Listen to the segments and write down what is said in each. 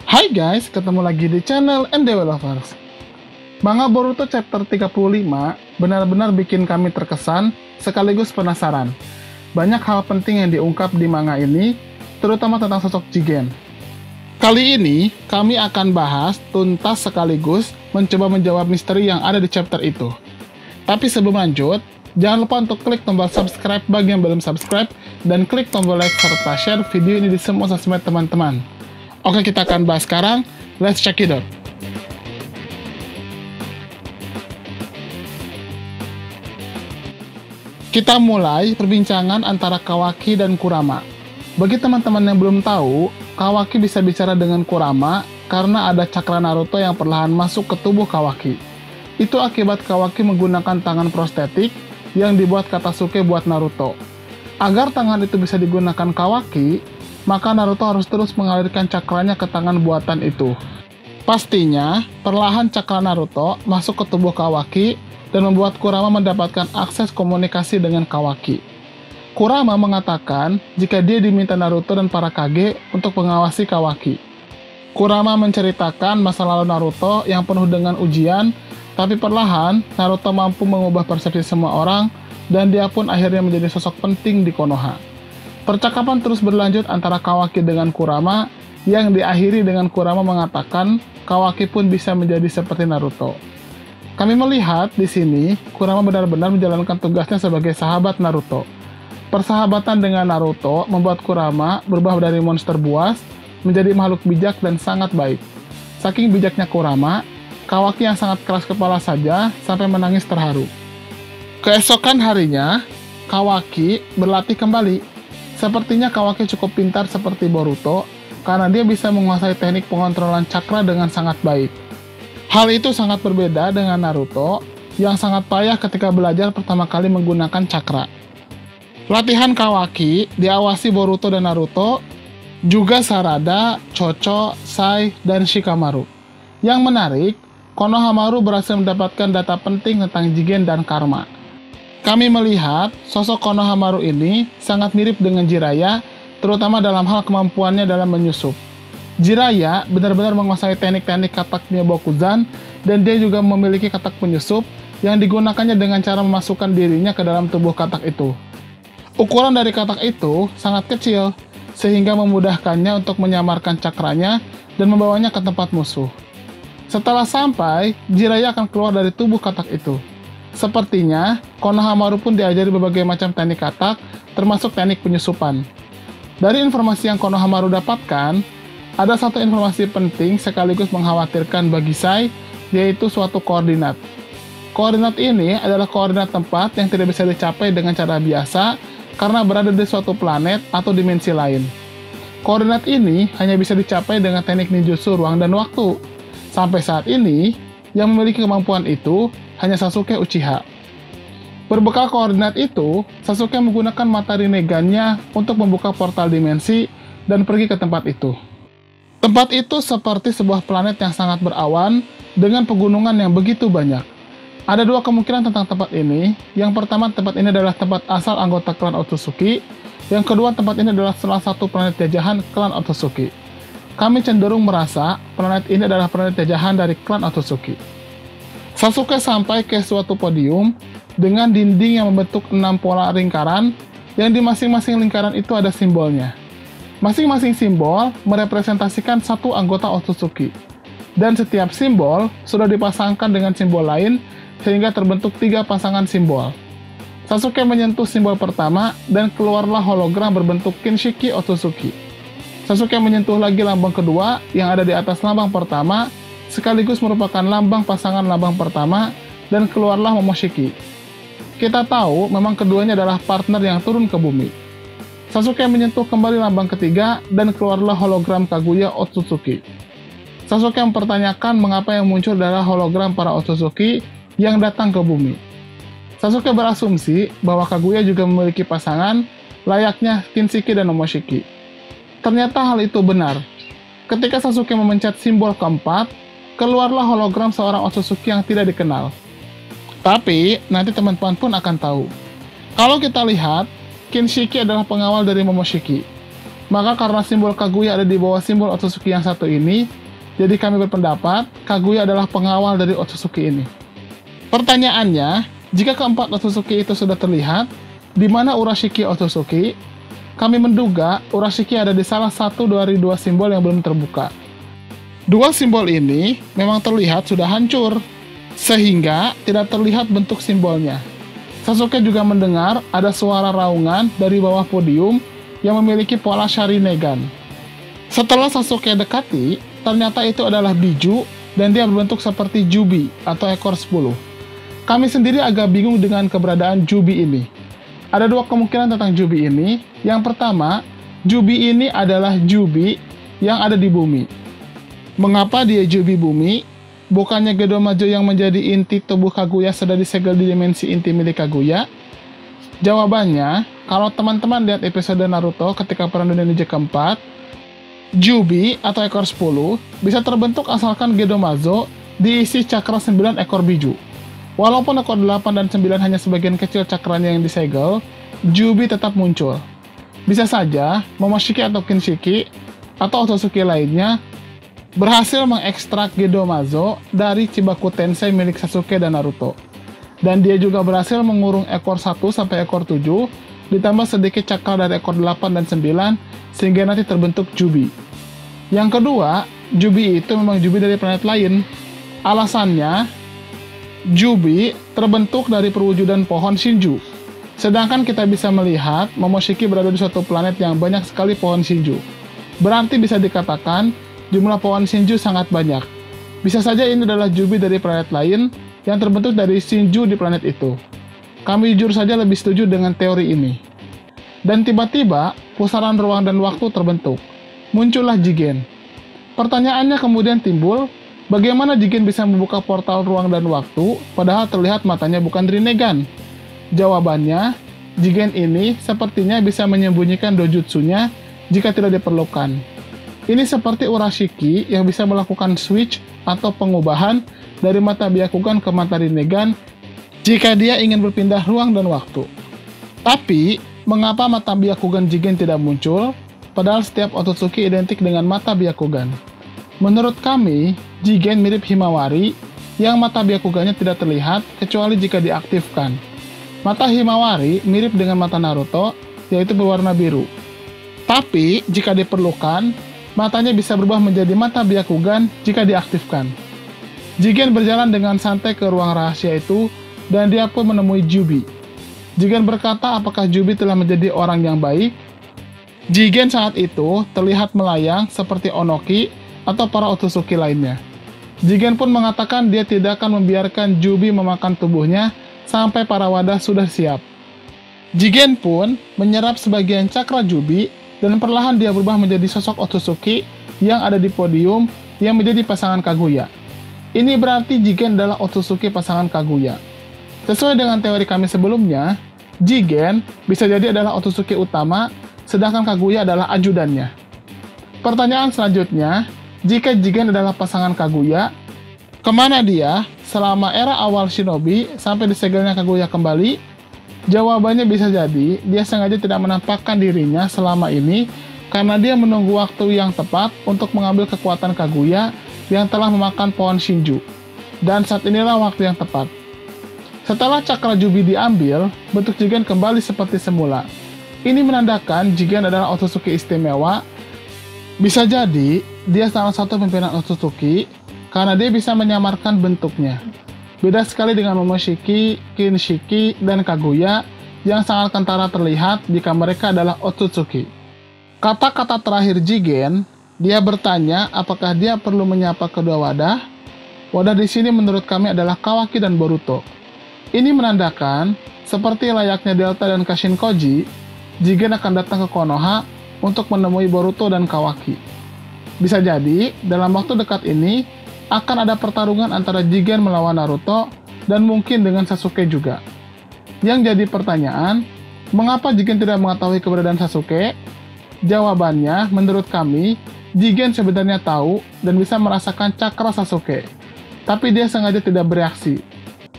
Hai guys, ketemu lagi di channel NDW Lovers. Manga Boruto chapter 35 benar-benar bikin kami terkesan sekaligus penasaran. Banyak hal penting yang diungkap di manga ini, terutama tentang sosok Jigen. Kali ini, kami akan bahas tuntas sekaligus mencoba menjawab misteri yang ada di chapter itu. Tapi sebelum lanjut, jangan lupa untuk klik tombol subscribe bagi yang belum subscribe, dan klik tombol like serta share video ini di semua sosmed teman-teman. Oke, kita akan bahas sekarang. Let's check it out. Kita mulai perbincangan antara Kawaki dan Kurama. Bagi teman-teman yang belum tahu, Kawaki bisa bicara dengan Kurama karena ada cakra Naruto yang perlahan masuk ke tubuh Kawaki. Itu akibat Kawaki menggunakan tangan prostetik yang dibuat Katasuke buat Naruto. Agar tangan itu bisa digunakan Kawaki, maka Naruto harus terus mengalirkan cakranya ke tangan buatan itu. Pastinya, perlahan cakra Naruto masuk ke tubuh Kawaki dan membuat Kurama mendapatkan akses komunikasi dengan Kawaki. Kurama mengatakan jika dia diminta Naruto dan para Kage untuk mengawasi Kawaki. Kurama menceritakan masa lalu Naruto yang penuh dengan ujian, tapi perlahan Naruto mampu mengubah persepsi semua orang dan dia pun akhirnya menjadi sosok penting di Konoha. Percakapan terus berlanjut antara Kawaki dengan Kurama, yang diakhiri dengan Kurama mengatakan Kawaki pun bisa menjadi seperti Naruto. Kami melihat di sini Kurama benar-benar menjalankan tugasnya sebagai sahabat Naruto. Persahabatan dengan Naruto membuat Kurama berubah dari monster buas menjadi makhluk bijak dan sangat baik. Saking bijaknya Kurama, Kawaki yang sangat keras kepala saja sampai menangis terharu. Keesokan harinya, Kawaki berlatih kembali. Sepertinya Kawaki cukup pintar seperti Boruto, karena dia bisa menguasai teknik pengontrolan cakra dengan sangat baik. Hal itu sangat berbeda dengan Naruto, yang sangat payah ketika belajar pertama kali menggunakan cakra. Latihan Kawaki diawasi Boruto dan Naruto, juga Sarada, Chocho, Sai, dan Shikamaru. Yang menarik, Konohamaru berhasil mendapatkan data penting tentang Jigen dan Karma. Kami melihat sosok Konohamaru ini sangat mirip dengan Jiraiya, terutama dalam hal kemampuannya dalam menyusup. Jiraiya benar-benar menguasai teknik-teknik katak Nyobokuzan, dan dia juga memiliki katak penyusup yang digunakannya dengan cara memasukkan dirinya ke dalam tubuh katak itu. Ukuran dari katak itu sangat kecil, sehingga memudahkannya untuk menyamarkan cakranya dan membawanya ke tempat musuh. Setelah sampai, Jiraiya akan keluar dari tubuh katak itu. Sepertinya, Konohamaru pun diajari berbagai macam teknik katak, termasuk teknik penyusupan. Dari informasi yang Konohamaru dapatkan, ada satu informasi penting sekaligus mengkhawatirkan bagi Sai, yaitu suatu koordinat. Koordinat ini adalah koordinat tempat yang tidak bisa dicapai dengan cara biasa karena berada di suatu planet atau dimensi lain. Koordinat ini hanya bisa dicapai dengan teknik ninjutsu ruang dan waktu. Sampai saat ini, yang memiliki kemampuan itu hanya Sasuke Uchiha. Berbekal koordinat itu, Sasuke menggunakan mata Rinnegan-nya untuk membuka portal dimensi dan pergi ke tempat itu. Tempat itu seperti sebuah planet yang sangat berawan dengan pegunungan yang begitu banyak. Ada dua kemungkinan tentang tempat ini. Yang pertama, tempat ini adalah tempat asal anggota klan Otsutsuki. Yang kedua, tempat ini adalah salah satu planet jajahan klan Otsutsuki. Kami cenderung merasa planet ini adalah planet jajahan dari klan Otsutsuki. Sasuke sampai ke suatu podium dengan dinding yang membentuk 6 pola lingkaran, yang di masing-masing lingkaran itu ada simbolnya. Masing-masing simbol merepresentasikan satu anggota Otsutsuki, dan setiap simbol sudah dipasangkan dengan simbol lain sehingga terbentuk 3 pasangan simbol. Sasuke menyentuh simbol pertama dan keluarlah hologram berbentuk Kinshiki Otsutsuki. Sasuke menyentuh lagi lambang kedua yang ada di atas lambang pertama, sekaligus merupakan lambang pasangan lambang pertama, dan keluarlah Momoshiki. Kita tahu memang keduanya adalah partner yang turun ke bumi. Sasuke menyentuh kembali lambang ketiga dan keluarlah hologram Kaguya Otsutsuki. Sasuke mempertanyakan mengapa yang muncul adalah hologram para Otsutsuki yang datang ke bumi. Sasuke berasumsi bahwa Kaguya juga memiliki pasangan layaknya Kinshiki dan Momoshiki. Ternyata hal itu benar. Ketika Sasuke memencet simbol keempat, keluarlah hologram seorang Otsutsuki yang tidak dikenal. Tapi, nanti teman-teman pun akan tahu. Kalau kita lihat, Kinshiki adalah pengawal dari Momoshiki. Maka karena simbol Kaguya ada di bawah simbol Otsutsuki yang satu ini, jadi kami berpendapat Kaguya adalah pengawal dari Otsutsuki ini. Pertanyaannya, jika keempat Otsutsuki itu sudah terlihat, di mana Urashiki Otsutsuki? Kami menduga Urashiki ada di salah satu dari dua simbol yang belum terbuka. Dua simbol ini memang terlihat sudah hancur, sehingga tidak terlihat bentuk simbolnya. Sasuke juga mendengar ada suara raungan dari bawah podium yang memiliki pola Sharinnegan. Setelah Sasuke dekati, ternyata itu adalah biju dan dia berbentuk seperti Jubi atau ekor 10. Kami sendiri agak bingung dengan keberadaan Jubi ini. Ada dua kemungkinan tentang Jubi ini. Yang pertama, Jubi ini adalah Jubi yang ada di bumi. Mengapa dia Jubi bumi? Bukannya Gedomajo yang menjadi inti tubuh Kaguya sudah disegel di dimensi inti milik Kaguya? Jawabannya, kalau teman-teman lihat episode Naruto ketika Perang Dunia Ninja keempat, Jubi atau ekor 10 bisa terbentuk asalkan Gedomazo diisi cakra 9 ekor biju. Walaupun ekor 8 dan 9 hanya sebagian kecil cakranya yang disegel, Jubi tetap muncul. Bisa saja Momoshiki atau Kinshiki atau Otsutsuki lainnya berhasil mengekstrak Gedomazo dari Chibaku Tensei milik Sasuke dan Naruto. Dan dia juga berhasil mengurung ekor 1 sampai ekor 7, ditambah sedikit cakra dari ekor 8 dan 9, sehingga nanti terbentuk Jubi. Yang kedua, Jubi itu memang Jubi dari planet lain. Alasannya, Jubi terbentuk dari perwujudan pohon Shinju. Sedangkan kita bisa melihat Momoshiki berada di suatu planet yang banyak sekali pohon Shinju. Berarti bisa dikatakan jumlah pohon Shinju sangat banyak. Bisa saja ini adalah Jubi dari planet lain yang terbentuk dari Shinju di planet itu. Kami jujur saja lebih setuju dengan teori ini. Dan tiba-tiba, pusaran ruang dan waktu terbentuk. Muncullah Jigen. Pertanyaannya kemudian timbul, bagaimana Jigen bisa membuka portal ruang dan waktu, padahal terlihat matanya bukan Rinnegan? Jawabannya, Jigen ini sepertinya bisa menyembunyikan dojutsunya jika tidak diperlukan. Ini seperti Urashiki yang bisa melakukan switch atau pengubahan dari mata Byakugan ke mata Rinnegan jika dia ingin berpindah ruang dan waktu. Tapi, mengapa mata Byakugan Jigen tidak muncul, padahal setiap Otsutsuki identik dengan mata Byakugan? Menurut kami, Jigen mirip Himawari yang mata Byakugannya tidak terlihat kecuali jika diaktifkan. Mata Himawari mirip dengan mata Naruto, yaitu berwarna biru. Tapi, jika diperlukan, matanya bisa berubah menjadi mata Byakugan jika diaktifkan. Jigen berjalan dengan santai ke ruang rahasia itu, dan dia pun menemui Jubi. Jigen berkata apakah Jubi telah menjadi orang yang baik. Jigen saat itu terlihat melayang seperti Onoki atau para Otsutsuki lainnya. Jigen pun mengatakan dia tidak akan membiarkan Jubi memakan tubuhnya sampai para wadah sudah siap. Jigen pun menyerap sebagian cakra Jubi dan perlahan dia berubah menjadi sosok Otsutsuki yang ada di podium yang menjadi pasangan Kaguya. Ini berarti Jigen adalah Otsutsuki pasangan Kaguya. Sesuai dengan teori kami sebelumnya, Jigen bisa jadi adalah Otsutsuki utama, sedangkan Kaguya adalah ajudannya. Pertanyaan selanjutnya, jika Jigen adalah pasangan Kaguya, kemana dia selama era awal Shinobi sampai disegelnya Kaguya kembali? Jawabannya bisa jadi dia sengaja tidak menampakkan dirinya selama ini karena dia menunggu waktu yang tepat untuk mengambil kekuatan Kaguya yang telah memakan pohon Shinju. Dan saat inilah waktu yang tepat. Setelah cakra Jubi diambil, bentuk Jigen kembali seperti semula. Ini menandakan Jigen adalah Otsutsuki istimewa. Bisa jadi dia salah satu pimpinan Otsutsuki karena dia bisa menyamarkan bentuknya. Beda sekali dengan Momoshiki, Kinshiki, dan Kaguya yang sangat kentara terlihat jika mereka adalah Otsutsuki. Kata-kata terakhir Jigen, dia bertanya apakah dia perlu menyapa kedua wadah. Wadah di sini menurut kami adalah Kawaki dan Boruto. Ini menandakan, seperti layaknya Delta dan Kashinkoji, Jigen akan datang ke Konoha untuk menemui Boruto dan Kawaki. Bisa jadi, dalam waktu dekat ini, akan ada pertarungan antara Jigen melawan Naruto dan mungkin dengan Sasuke juga. Yang jadi pertanyaan, mengapa Jigen tidak mengetahui keberadaan Sasuke? Jawabannya, menurut kami, Jigen sebenarnya tahu dan bisa merasakan cakra Sasuke, tapi dia sengaja tidak bereaksi.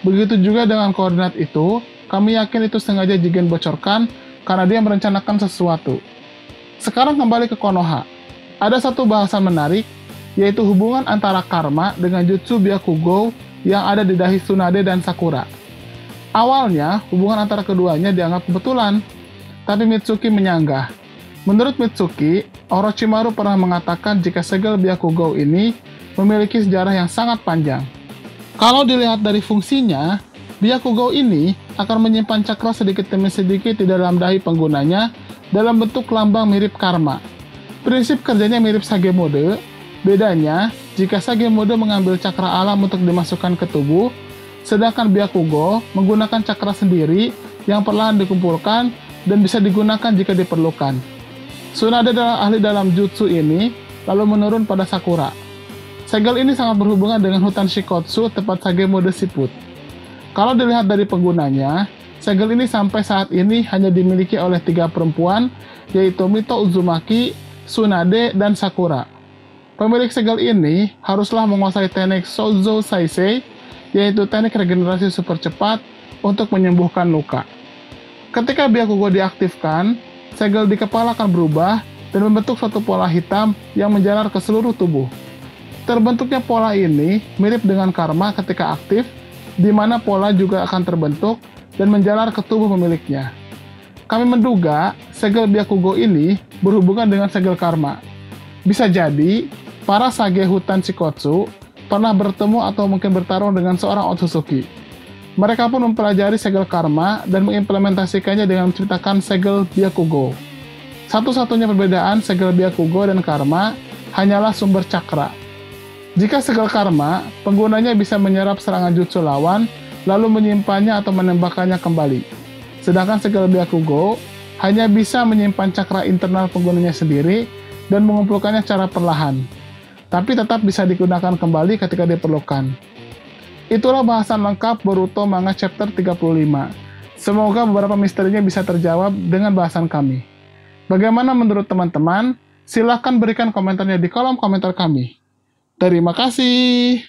Begitu juga dengan koordinat itu, kami yakin itu sengaja Jigen bocorkan karena dia merencanakan sesuatu. Sekarang kembali ke Konoha. Ada satu bahasan menarik, yaitu hubungan antara karma dengan jutsu Byakugo yang ada di dahi Tsunade dan Sakura. Awalnya, hubungan antara keduanya dianggap kebetulan, tapi Mitsuki menyanggah. Menurut Mitsuki, Orochimaru pernah mengatakan jika segel Byakugo ini memiliki sejarah yang sangat panjang. Kalau dilihat dari fungsinya, Byakugo ini akan menyimpan cakra sedikit demi sedikit di dalam dahi penggunanya dalam bentuk lambang mirip karma. Prinsip kerjanya mirip Sage Mode, bedanya jika Sage Mode mengambil cakra alam untuk dimasukkan ke tubuh, sedangkan Byakugo menggunakan cakra sendiri yang perlahan dikumpulkan dan bisa digunakan jika diperlukan. Tsunade adalah ahli dalam jutsu ini, lalu menurun pada Sakura. Segel ini sangat berhubungan dengan hutan Shikotsu, tepat Sage Mode siput. Kalau dilihat dari penggunanya, segel ini sampai saat ini hanya dimiliki oleh 3 perempuan, yaitu Mito Uzumaki, Tsunade, dan Sakura. Pemilik segel ini haruslah menguasai teknik Shoujo Saisei, yaitu teknik regenerasi super cepat untuk menyembuhkan luka. Ketika Byakugo diaktifkan, segel di kepala akan berubah dan membentuk suatu pola hitam yang menjalar ke seluruh tubuh. Terbentuknya pola ini mirip dengan karma ketika aktif, di mana pola juga akan terbentuk dan menjalar ke tubuh pemiliknya. Kami menduga segel Byakugo ini berhubungan dengan segel karma. Bisa jadi, para sage hutan Shikotsu pernah bertemu atau mungkin bertarung dengan seorang Otsutsuki. Mereka pun mempelajari segel karma dan mengimplementasikannya dengan menceritakan segel Byakugo. Satu-satunya perbedaan segel Byakugo dan karma hanyalah sumber cakra. Jika segel karma, penggunanya bisa menyerap serangan jutsu lawan, lalu menyimpannya atau menembakkannya kembali. Sedangkan segel Byakugo hanya bisa menyimpan cakra internal penggunanya sendiri dan mengumpulkannya secara perlahan, tapi tetap bisa digunakan kembali ketika diperlukan. Itulah bahasan lengkap Boruto Manga Chapter 35. Semoga beberapa misterinya bisa terjawab dengan bahasan kami. Bagaimana menurut teman-teman? Silahkan berikan komentarnya di kolom komentar kami. Terima kasih.